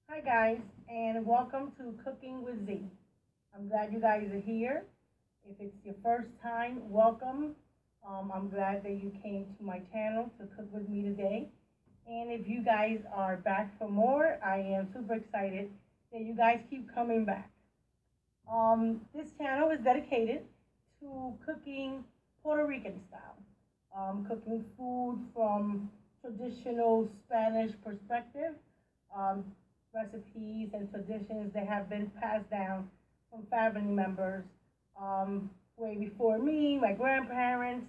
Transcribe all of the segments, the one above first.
Hi guys, and welcome to Cooking with Z. I'm glad you guys are here. If it's your first time, welcome. I'm glad that you came to my channel to cook with me today. And if you guys are back for more, I am super excited that you guys keep coming back. This channel is dedicated to cooking Puerto Rican style, cooking food from traditional Spanish perspective, um, recipes and traditions that have been passed down from family members way before me, my grandparents,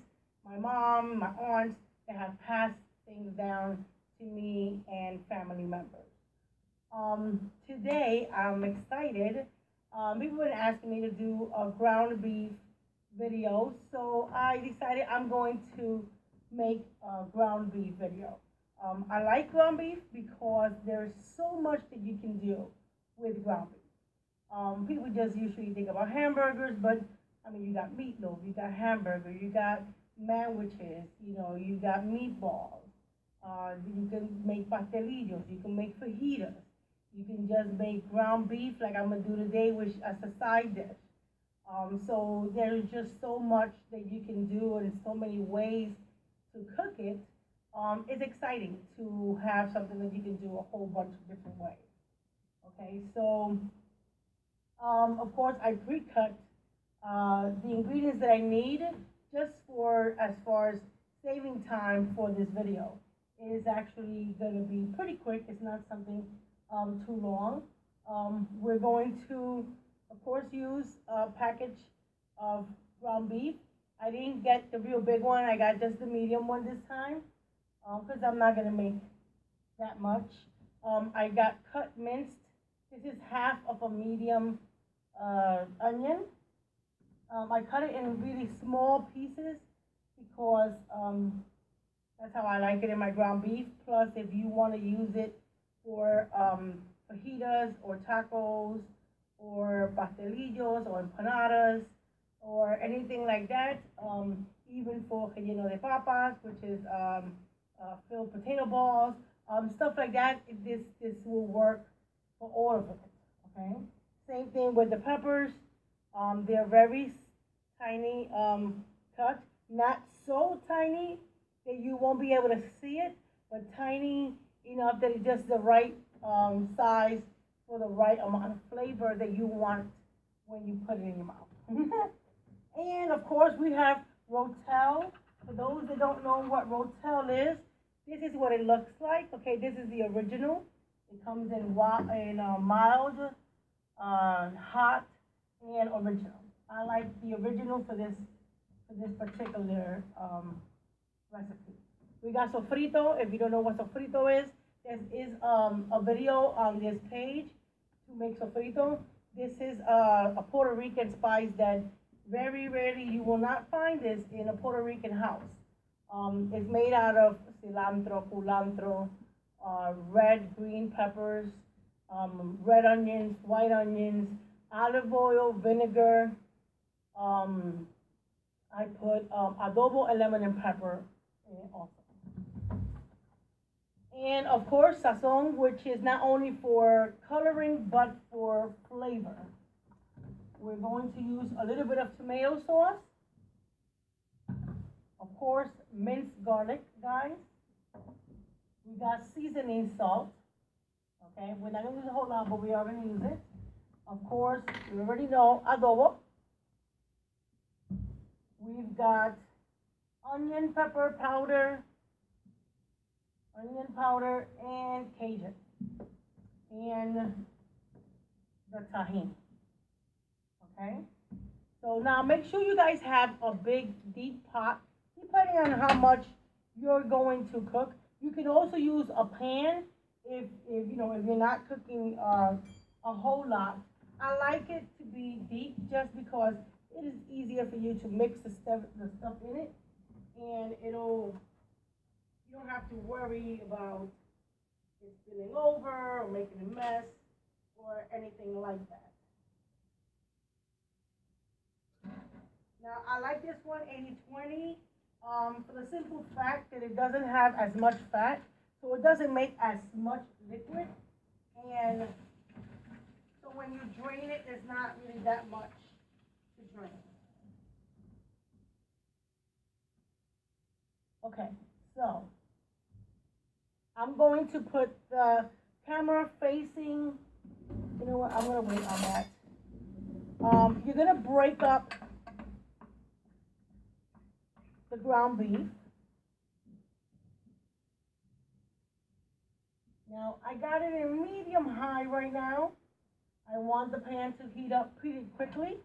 my mom, my aunts that have passed things down to me and family members. Today, I'm excited. People have been asking me to do a ground beef video, so I decided I'm going to make a ground beef video. I like ground beef because there's so much that you can do with ground beef. People just usually think about hamburgers, but I mean, you got meatloaf, you got hamburger, you got sandwiches, you got meatballs. You can make pastelillos, you can make fajitas. You can just make ground beef like I'm gonna do today, which as a side dish. So there's just so much that you can do and so many ways to cook it. It's exciting to have something that you can do a whole bunch of different ways. Okay, so of course I pre-cut the ingredients that I need just for as far as saving time for this video. It is actually going to be pretty quick. It's not something too long. We're going to, of course, use a package of ground beef. I didn't get the real big one. I got just the medium one this time because I'm not going to make that much. I got cut minced. This is half of a medium onion. I cut it in really small pieces because that's how I like it in my ground beef. Plus, if you want to use it for fajitas or tacos or pastelillos or empanadas or anything like that, even for relleno de papas, which is filled potato balls, stuff like that. This will work for all of it. Okay. Same thing with the peppers. They're very tiny cut, not so tiny that you won't be able to see it, but tiny enough that it's just the right size for the right amount of flavor that you want when you put it in your mouth. And of course, we have rotel. For those that don't know what rotel is, this is what it looks like. Okay, this is the original. It comes in mild, hot, and original. I like the original for this particular recipe. We got sofrito. If you don't know what sofrito is, there is a video on this page to make sofrito. This is a Puerto Rican spice that very rarely you will not find this in a Puerto Rican house. It's made out of cilantro, culantro, red, green peppers, red onions, white onions, olive oil, vinegar. I put adobo and lemon and pepper in also. And of course, sazon, which is not only for coloring but for flavor. We're going to use a little bit of tomato sauce. Of course, minced garlic, guys. We got seasoning salt. Okay, we're not going to use a whole lot, but we are going to use it. Of course, you already know adobo. We've got onion powder, and Cajun, and the tahini. Okay? So now make sure you guys have a big, deep pot, depending on how much you're going to cook. You can also use a pan if you're not cooking a whole lot. I like it to be deep just because it is easier for you to mix the stuff in it, and you don't have to worry about it spilling over or making a mess or anything like that. Now I like this one 80-20 for the simple fact that it doesn't have as much fat, so it doesn't make as much liquid. And so when you drain it, there's not really that much to drain. Okay, so I'm going to put the camera facing, you know what, I'm gonna wait on that. You're gonna break up the ground beef. Now, I got it in medium high right now. I want the pan to heat up pretty quickly.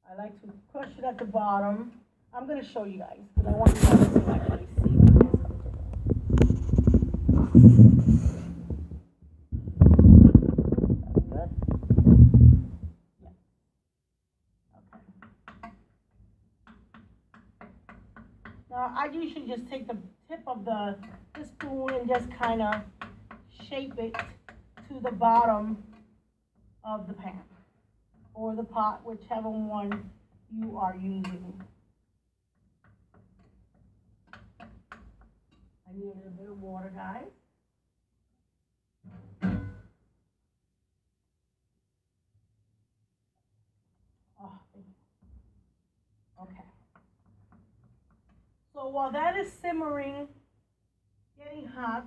I like to crush it at the bottom. I'm going to show you guys because I want you guys to actually see what it is. Good? Yeah. Okay. Now, I usually just take the tip of the spoon and just kind of shape it to the bottom of the pan or the pot, whichever one you are using. I need a little bit of water, guys. Oh, okay. So while that is simmering, getting hot,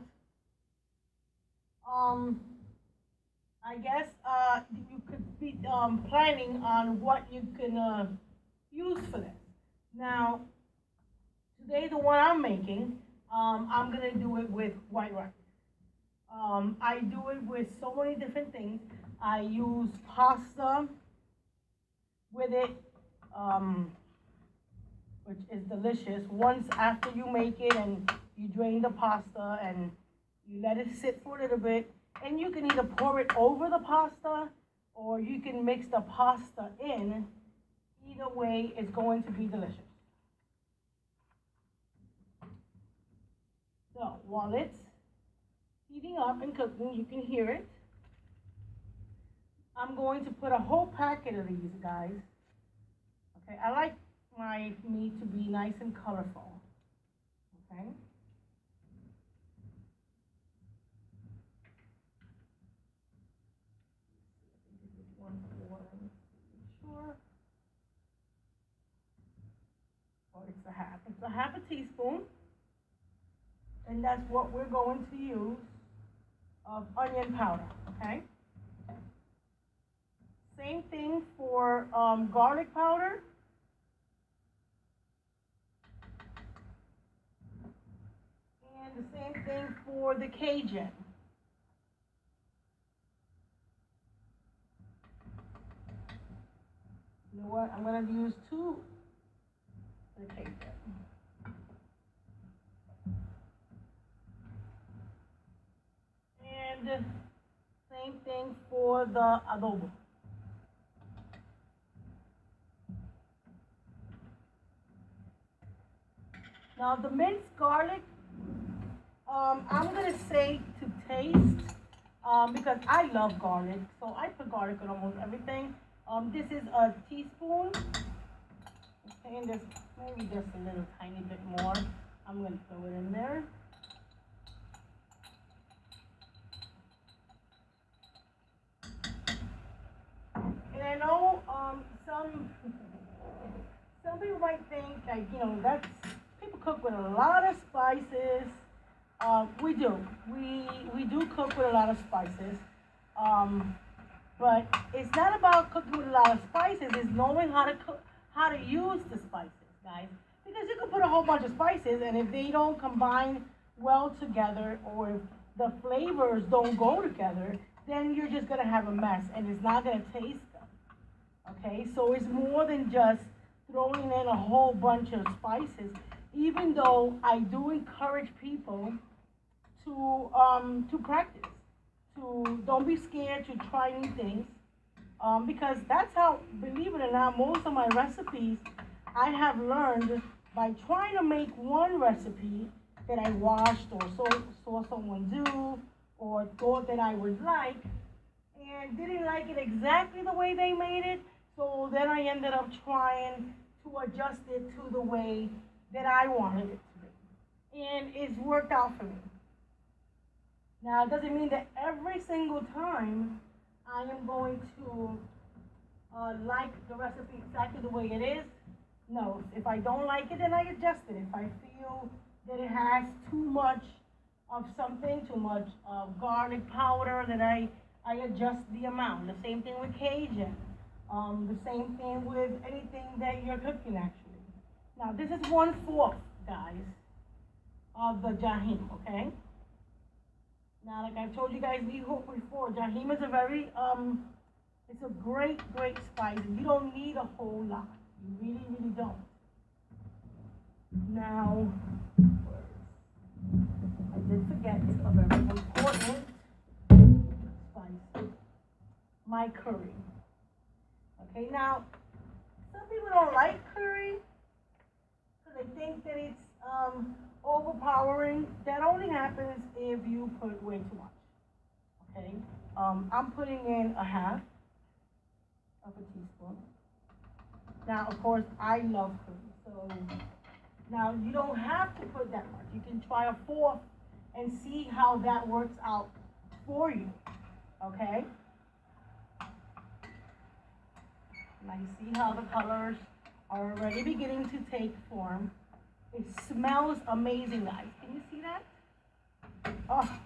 I guess you could be planning on what you can use for this. Now, today the one I'm making, I'm gonna do it with white rice. I do it with so many different things. I use pasta with it, which is delicious. Once after you make it and you drain the pasta and you let it sit for a little bit, and you can either pour it over the pasta or you can mix the pasta in. Either way, it's going to be delicious. So while it's heating up and cooking, you can hear it. I'm going to put a whole packet of these, guys. Okay, I like my meat to be nice and colorful. Okay. Sure. Oh, it's a half a teaspoon. And that's what we're going to use of onion powder, okay? Same thing for garlic powder. And the same thing for the Cajun. You know what? I'm going to use two for the Cajun. And same thing for the adobo. Now the minced garlic, I'm gonna say to taste, because I love garlic, so I put garlic on almost everything. This is a teaspoon, okay, and there's maybe just a little tiny bit more. I'm gonna throw it in there. And I know some people might think like, you know, that's people cook with a lot of spices. We do. We do cook with a lot of spices. But it's not about cooking with a lot of spices. It's knowing how to cook, how to use the spices, guys. Because you can put a whole bunch of spices, and if they don't combine well together, or if the flavors don't go together, then you're just gonna have a mess, and it's not gonna taste good. Okay, so it's more than just throwing in a whole bunch of spices. Even though I do encourage people to practice, to don't be scared to try new things, because that's how, believe it or not, most of my recipes I have learned by trying to make one recipe that I watched or saw someone do or thought that I would like, and didn't like it exactly the way they made it. So then I ended up trying to adjust it to the way that I wanted it to be. And it's worked out for me. Now, it doesn't mean that every single time I am going to like the recipe exactly the way it is. No, if I don't like it, then I adjust it. If I feel that it has too much of something, too much garlic powder, then I adjust the amount. The same thing with Cajun. The same thing with anything that you're cooking, actually. Now, this is 1/4, guys, of the jahim, okay? Now, like I told you guys before, jahim is a very, it's a great, great spice. You don't need a whole lot. You really, really don't. Now, I did forget a very important spice, my curry. Okay, now, some people don't like curry, so they think that it's overpowering. That only happens if you put way too much. Okay, I'm putting in a half of a teaspoon. Now, of course, I love curry, so now you don't have to put that much. You can try a fourth and see how that works out for you. Okay. Now you see how the colors are already beginning to take form. It smells amazing, guys. Can you see that? Oh.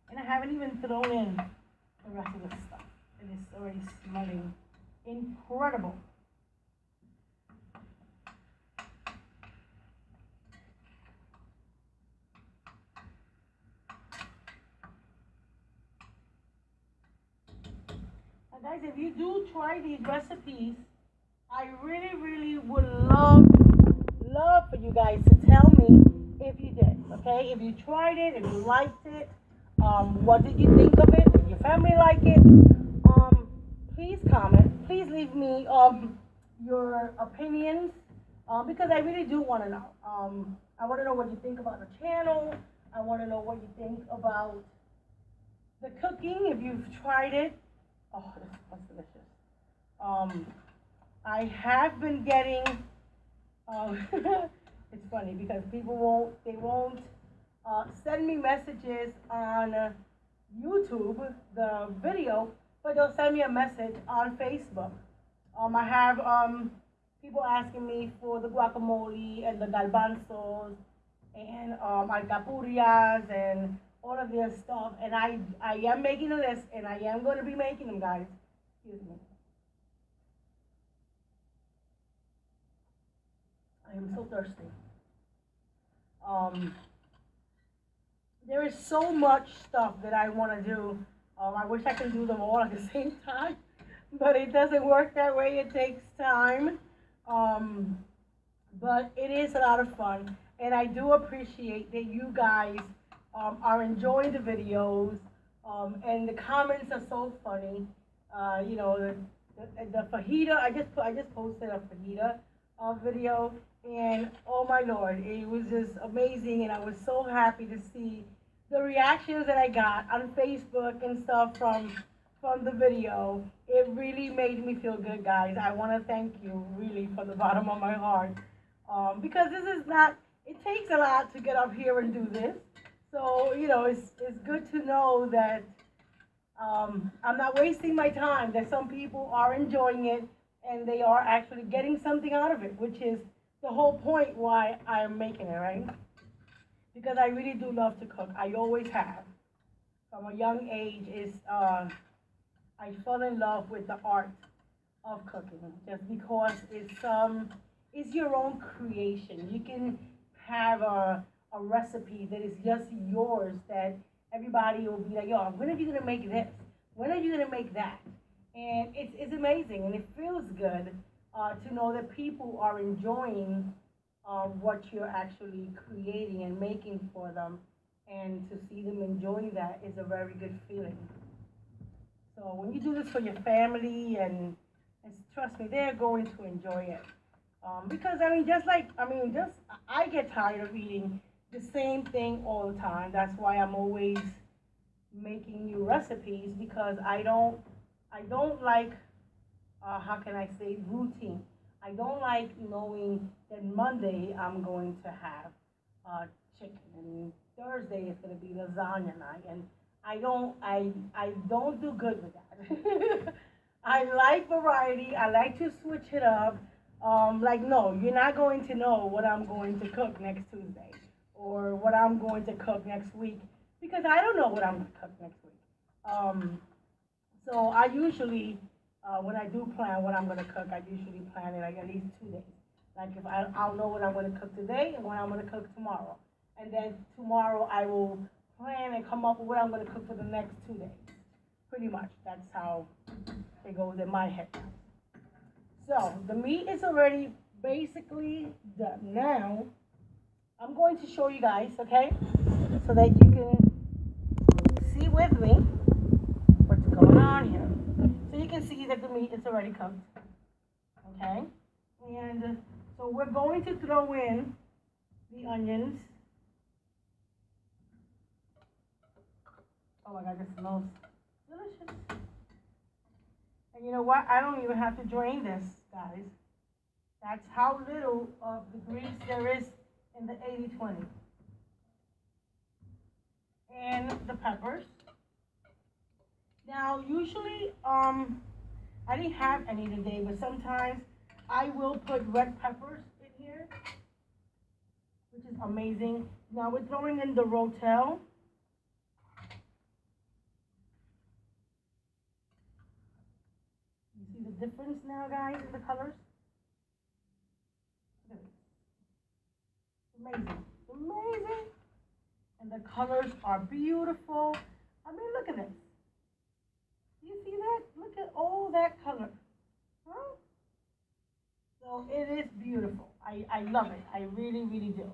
And I haven't even thrown in the rest of the stuff. It is already smelling incredible. Now, guys, if you do try these recipes, I really, really would love for you guys to tell me if you did, okay? If you tried it, if you liked it, what did you think of it? Did your family like it? Please comment. Please leave me your opinions because I really do want to know. I want to know what you think about the channel. I want to know what you think about the cooking, if you've tried it. Oh, that's delicious. I have been getting, it's funny because people won't send me messages on YouTube, the video, but they'll send me a message on Facebook. I have people asking me for the guacamole and the garbanzos and Alcapurias and all of this stuff. And I am making a list, and I am going to be making them, guys. Excuse me. I am so thirsty. There is so much stuff that I want to do. I wish I could do them all at the same time, but it doesn't work that way. It takes time. But it is a lot of fun, and I do appreciate that you guys are enjoying the videos, and the comments are so funny. You know, the fajita. I just posted a fajita video, and oh my lord, it was just amazing, and I was so happy to see the reactions that I got on Facebook and stuff from the video. It really made me feel good, guys. I want to thank you really from the bottom of my heart, because this is not. It takes a lot to get up here and do this. So you know, it's good to know that I'm not wasting my time. That some people are enjoying it and they are actually getting something out of it, which is the whole point why I'm making it, right? Because I really do love to cook. I always have. From a young age, I fell in love with the art of cooking, just because it's your own creation. You can have a recipe that is just yours, that everybody will be like, yo, when are you gonna make this? When are you gonna make that? And it's amazing, and it feels good to know that people are enjoying what you're actually creating and making for them, and to see them enjoying that is a very good feeling. So when you do this for your family, and trust me, they're going to enjoy it. Because I get tired of eating the same thing all the time. That's why I'm always making new recipes, because I don't like how can I say, routine. I don't like knowing that Monday I'm going to have chicken and Thursday is going to be lasagna night, and I don't do good with that. I like variety. I like to switch it up. Like no, you're not going to know what I'm going to cook next Tuesday or what I'm going to cook next week because I don't know what I'm going to cook next week. Um, so I usually, when I do plan what I'm gonna cook, I usually plan it like at least 2 days. Like if I'll know what I'm gonna cook today and what I'm gonna cook tomorrow, and then tomorrow I will plan and come up with what I'm gonna cook for the next 2 days. Pretty much, that's how it goes in my head. So the meat is already basically done. Now I'm going to show you guys, okay, so that you can see with me what's going on here. So you can see that the meat is already cooked. Okay? And so we're going to throw in the onions. Oh my God, this smells delicious. And you know what? I don't even have to drain this, guys. That's how little of the grease there is in the 80/20. And the peppers. Now, usually, I didn't have any today, but sometimes I will put red peppers in here, which is amazing. Now we're throwing in the rotel. You see the difference now, guys, in the colors? Amazing, amazing. And the colors are beautiful. I mean, look at this. You see that? Look at all that color. Huh? So it is beautiful. I love it. I really, really do.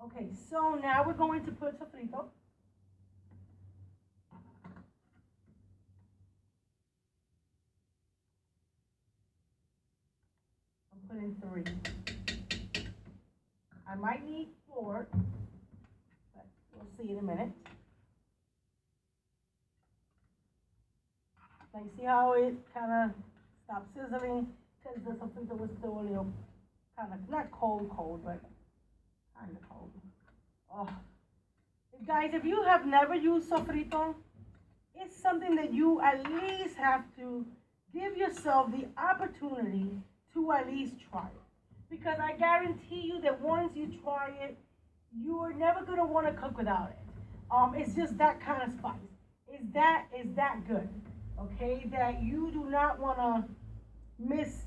Okay, so now we're going to put sofrito. I'm putting 3. I might need 4, but we'll see in a minute. Like, see how it kind of stopped sizzling? Because the sofrito was still a little kind of, not cold, but kind of cold. Oh. Guys, if you have never used sofrito, it's something that you at least have to give yourself the opportunity to at least try it. Because I guarantee you that once you try it, you are never going to want to cook without it. It's just that kind of spice. Is that good? Okay, that you do not want to miss.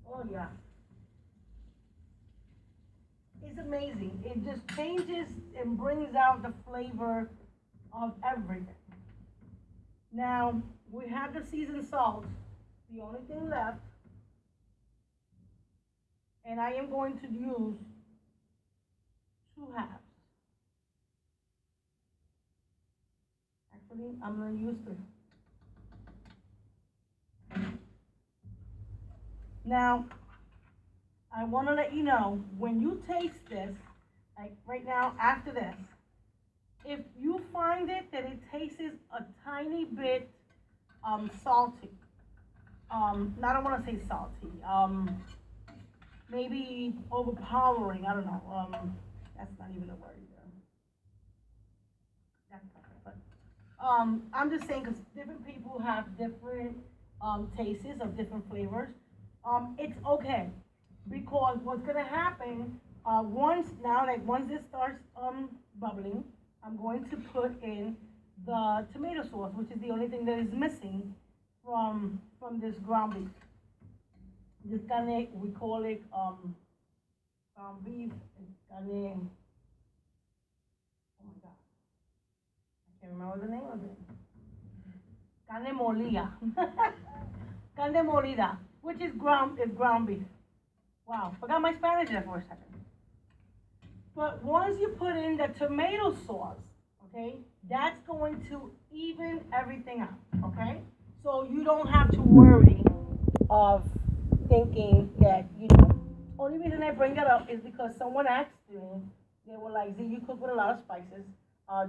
Oh yeah, it's amazing. It just changes and brings out the flavor of everything. Now we have the seasoned salt. The only thing left, and I am going to use 2 halves. Actually, I'm going to use 3. Now, I want to let you know, when you taste this, like right now after this, if you find it that it tastes a tiny bit salty, I don't want to say salty, maybe overpowering, I don't know, that's not even a word either. That's perfect, but I'm just saying because different people have different tastes of different flavors. It's okay because what's gonna happen once this starts bubbling, I'm going to put in the tomato sauce, which is the only thing that is missing from this ground beef. This carne, we call it ground beef. Carne. Oh my God, I can't remember the name of it. Carne molida. Carne molida, which is ground beef. Wow, forgot my Spanish there for a second. But once you put in the tomato sauce, okay, that's going to even everything out, okay? So you don't have to worry of thinking that, only reason I bring that up is because someone asked me, they were like, Z, you cook with a lot of spices,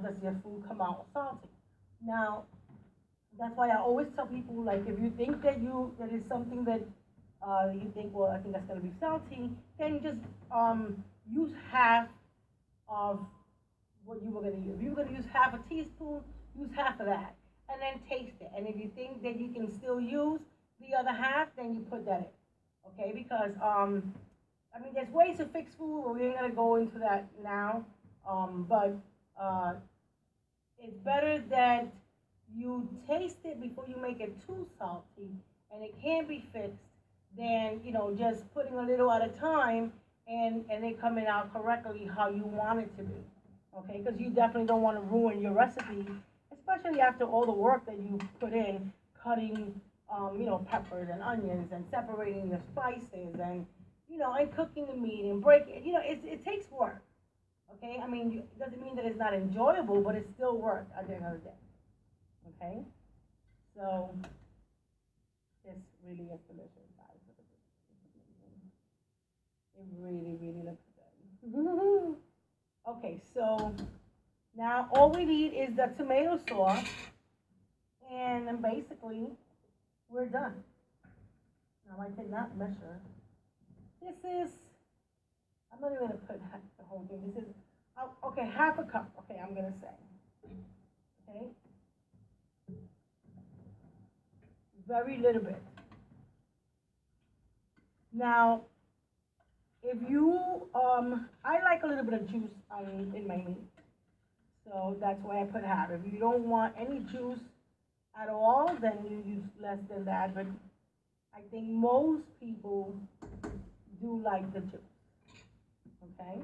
does your food come out salty? Now, That's why I always tell people, like, if you think that is something that you think, well, I think that's gonna be salty, then just use half of what you were gonna use. If you were gonna use half a teaspoon, use half of that, and then taste it. And if you think that you can still use the other half, then you put that in. Okay, because I mean, there's ways to fix food, but we ain't gonna go into that now. But uh, it's better that you taste it before you make it too salty, and it can be fixed, than just putting a little at a time and it coming out correctly how you want it to be. Okay, because you definitely don't want to ruin your recipe, especially after all the work that you put in cutting, peppers and onions and separating the spices and cooking the meat and breaking it. It takes work. Okay, I mean, it doesn't mean that it's not enjoyable, but it's still work at the end of the day. Okay, so this really is delicious, guys. Look at this. It really, really looks good. Okay, so now all we need is the tomato sauce, and then basically we're done. Now I did not measure. This is, I'm not even gonna put the whole thing. This is, okay, half a cup. Okay, I'm gonna say. Okay, very little bit. Now, if you, I like a little bit of juice in my meat, so that's why I put half. If you don't want any juice at all, then you use less than that. But I think most people do like the juice. Okay.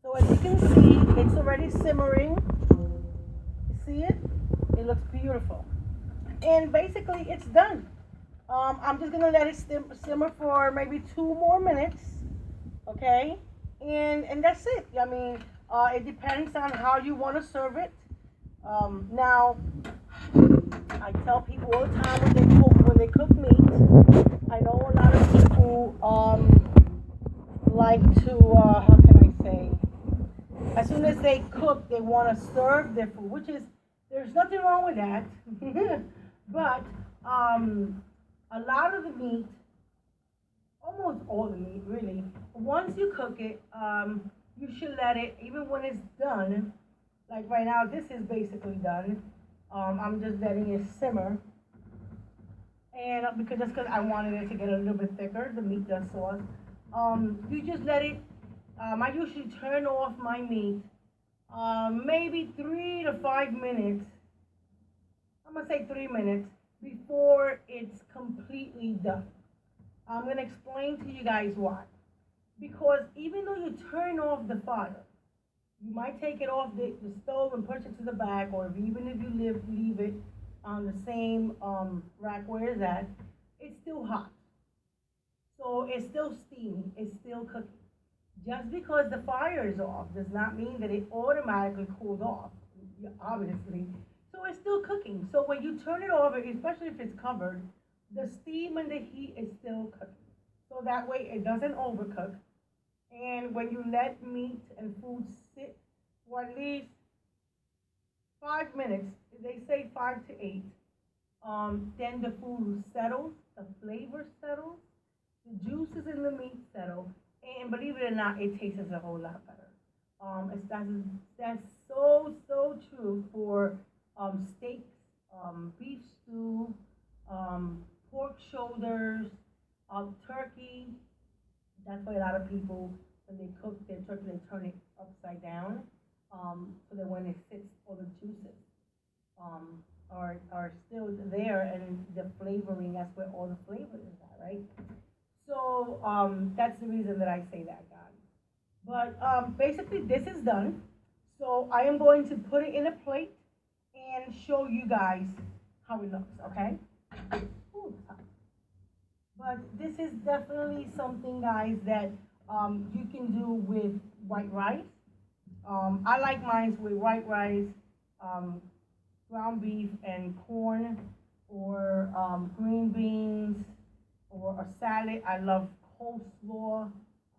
So as you can see, it's already simmering. You see it? It looks beautiful. And basically, it's done. I'm just gonna let it simmer for maybe 2 more minutes, okay? And that's it. I mean, it depends on how you want to serve it. Now, I tell people all the time when they cook meat. I know a lot of people like to how can I say? As soon as they cook, they want to serve their food, which is there's nothing wrong with that. But a lot of the meat, almost all the meat, really, once you cook it, you should let it, even when it's done. Like right now, this is basically done. I'm just letting it simmer, and because I wanted it to get a little bit thicker, the meat does sauce. You just let it. I usually turn off my meat maybe 3 to 5 minutes. I'm gonna say 3 minutes before it's completely done. I'm gonna explain to you guys why. Because even though you turn off the fire, you might take it off the stove and push it to the back, or even if you leave it on the same rack where it's at, it's still hot. So it's still steaming, it's still cooking. Just because the fire is off does not mean that it automatically cools off, obviously. So it's still cooking. So when you turn it over, especially if it's covered, the steam and the heat is still cooking. So that way it doesn't overcook. And when you let meat and food sit for at least 5 minutes, they say 5 to 8, then the food settles, the flavor settles, the juices in the meat settle, and believe it or not, it tastes a whole lot better. That's so true for steaks, beef stew, pork shoulders, turkey. That's why a lot of people, when they cook their turkey, they turn it upside down, so that when it sits, all the juices are still there, and the flavoring. That's where all the flavor is at, right? So that's the reason that I say that, guys. But basically, this is done. So I am going to put it in a plate and show you guys how it looks. Okay? Ooh, but this is definitely something, guys, that you can do with white rice. I like mine with white rice, um, ground beef, and corn, green beans or a salad. I love coleslaw.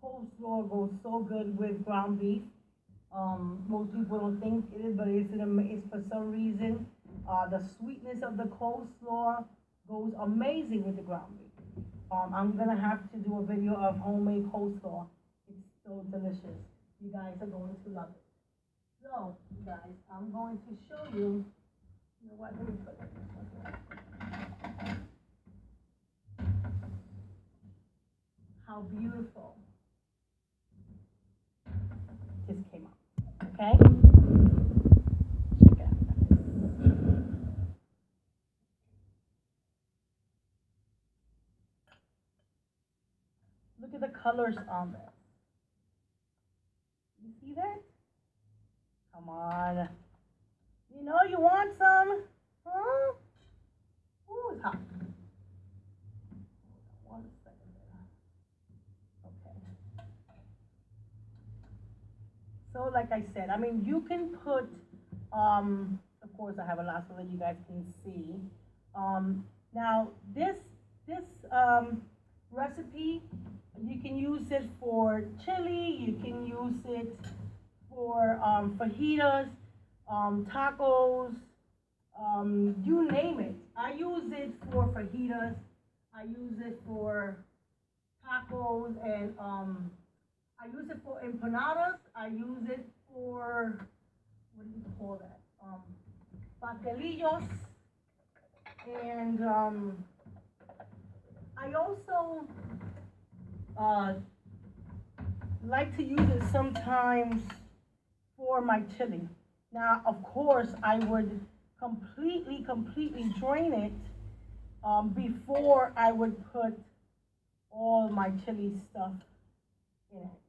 Coleslaw goes so good with ground beef. Most people don't think it is, but it's for some reason. The sweetness of the coleslaw goes amazing with the ground beef. I'm gonna have to do a video of homemade coleslaw. It's so delicious. You guys are going to love it. So, you guys, I'm going to show you. You know what? Let me put it this way. How beautiful this came out. Okay? Check it out. Look at the colors on this. You see that? Come on. You know you want some? Huh? Ooh, it's hot. Hold on 1 second there. Okay. So like I said, I mean, you can put, of course I have a lot so that you guys can see. Now this recipe, you can use it for chili, you can use it for fajitas, tacos, you name it. I use it for fajitas, I use it for tacos, and I use it for empanadas, I use it for, what do you call that? Pastelillos, and I also like to use it sometimes for my chili. Now, of course, I would completely drain it before I would put all my chili stuff in it.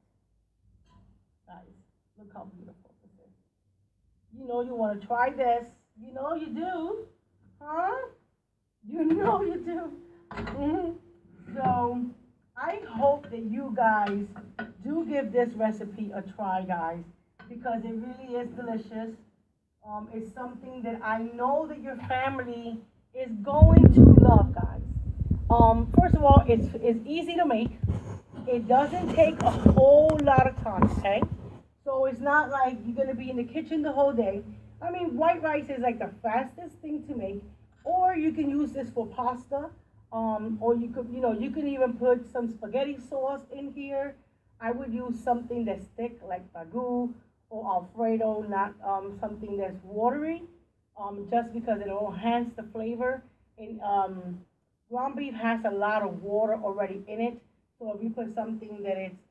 Guys, look how beautiful this is. You know you want to try this. You know you do. Huh? You know you do. So, I hope that you guys do give this recipe a try, guys, because it really is delicious. It's something that I know that your family is going to love, guys. First of all, it's easy to make. It doesn't take a whole lot of time, okay? So it's not like you're gonna be in the kitchen the whole day. I mean, white rice is like the fastest thing to make, or you can use this for pasta. Or you could, you can even put some spaghetti sauce in here. I would use something that's thick, like ragu or Alfredo, not something that's watery, just because it will enhance the flavor. And ground beef has a lot of water already in it, so if you put something that it's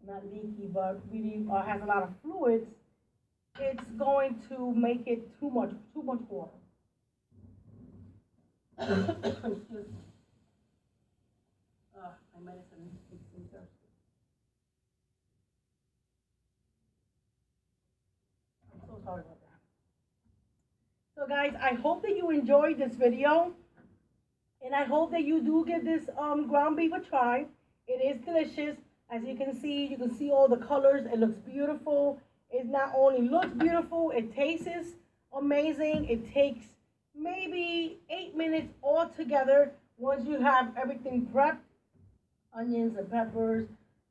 not leaky, but really has a lot of fluids, it's going to make it too much water. Excuse me. My medicine makes me thirsty. I'm so sorry about that. So guys, I hope that you enjoyed this video, and I hope that you do give this ground beef a try. It is delicious. As you can see all the colors. It looks beautiful. It not only looks beautiful, it tastes amazing. It takes maybe 8 minutes altogether once you have everything prepped, onions and peppers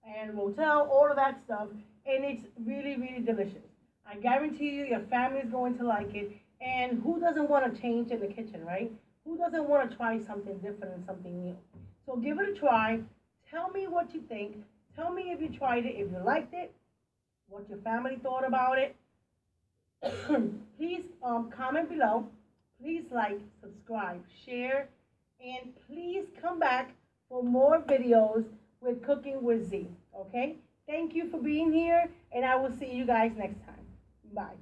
and rotel, all of that stuff, and it's really delicious. I guarantee you your family is going to like it, and who doesn't want to change in the kitchen, right? Who doesn't want to try something different and something new? So give it a try. Tell me what you think. Tell me if you tried it, if you liked it, what your family thought about it. Please comment below. Please like, subscribe, share, and please come back for more videos with Cooking with Z, okay? Thank you for being here, and I will see you guys next time. Bye.